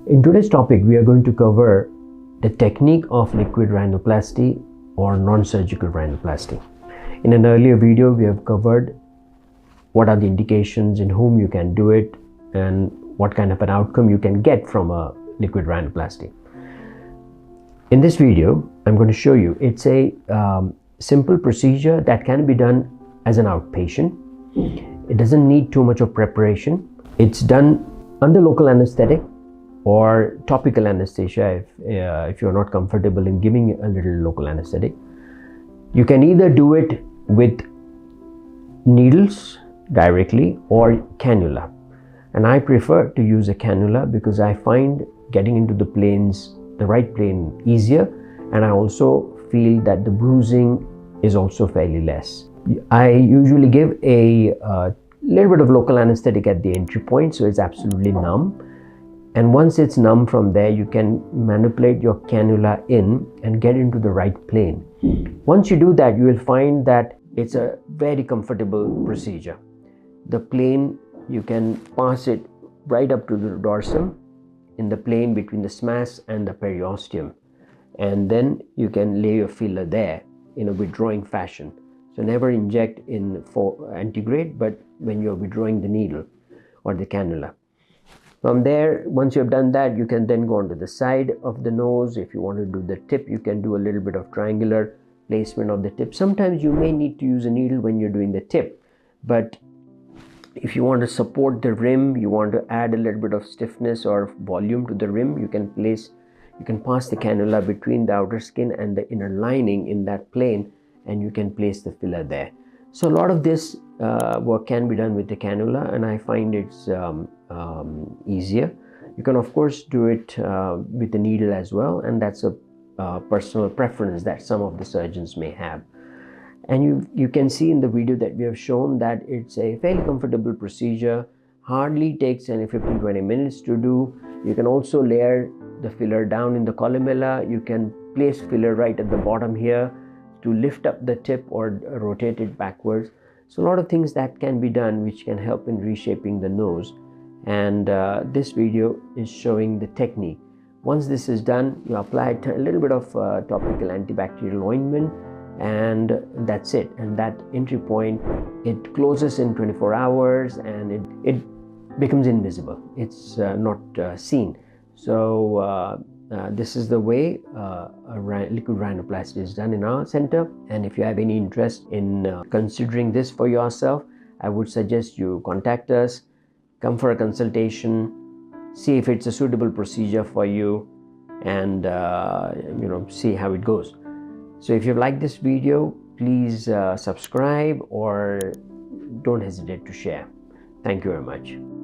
In today's topic, we are going to cover the technique of liquid rhinoplasty or non-surgical rhinoplasty. In an earlier video, we have covered what are the indications, in whom you can do it, and what kind of an outcome you can get from a liquid rhinoplasty. In this video, I'm going to show you it's a simple procedure that can be done as an outpatient. It doesn't need too much of preparation. It's done under local anesthetic or topical anesthesia if you're not comfortable in giving a little local anesthetic. You can either do it with needles directly or cannula, and I prefer to use a cannula because I find getting into the right plane easier, and I also feel that the bruising is also fairly less. I usually give a little bit of local anesthetic at the entry point, so it's absolutely numb. And once it's numb, from there you can manipulate your cannula in and get into the right plane. Once you do that, you will find that it's a very comfortable procedure. The plane, you can pass it right up to the dorsum in the plane between the SMAS and the periosteum. And then you can lay your filler there in a withdrawing fashion. So never inject in for antegrade, but when you're withdrawing the needle or the cannula. From there, once you have done that, you can then go onto the side of the nose. If you want to do the tip, you can do a little bit of triangular placement of the tip. Sometimes you may need to use a needle when you're doing the tip, but if you want to support the rim, you want to add a little bit of stiffness or volume to the rim, you can pass the cannula between the outer skin and the inner lining in that plane, and you can place the filler there. So a lot of this work can be done with the cannula, and I find it's easier. You can of course do it with the needle as well, and that's a personal preference that some of the surgeons may have. And you can see in the video that we have shown that it's a fairly comfortable procedure, hardly takes any 15-20 minutes to do. You can also layer the filler down in the columella. You can place filler right at the bottom here to lift up the tip or rotate it backwards. So a lot of things that can be done which can help in reshaping the nose, and this video is showing the technique. Once this is done, you apply a little bit of topical antibacterial ointment, and that's it. And that entry point, it closes in 24 hours and it becomes invisible. It's not seen. So this is the way liquid rhinoplasty is done in our center. And if you have any interest in considering this for yourself, I would suggest you contact us, come for a consultation, see if it's a suitable procedure for you, and see how it goes. So if you've liked this video, please subscribe or don't hesitate to share. Thank you very much.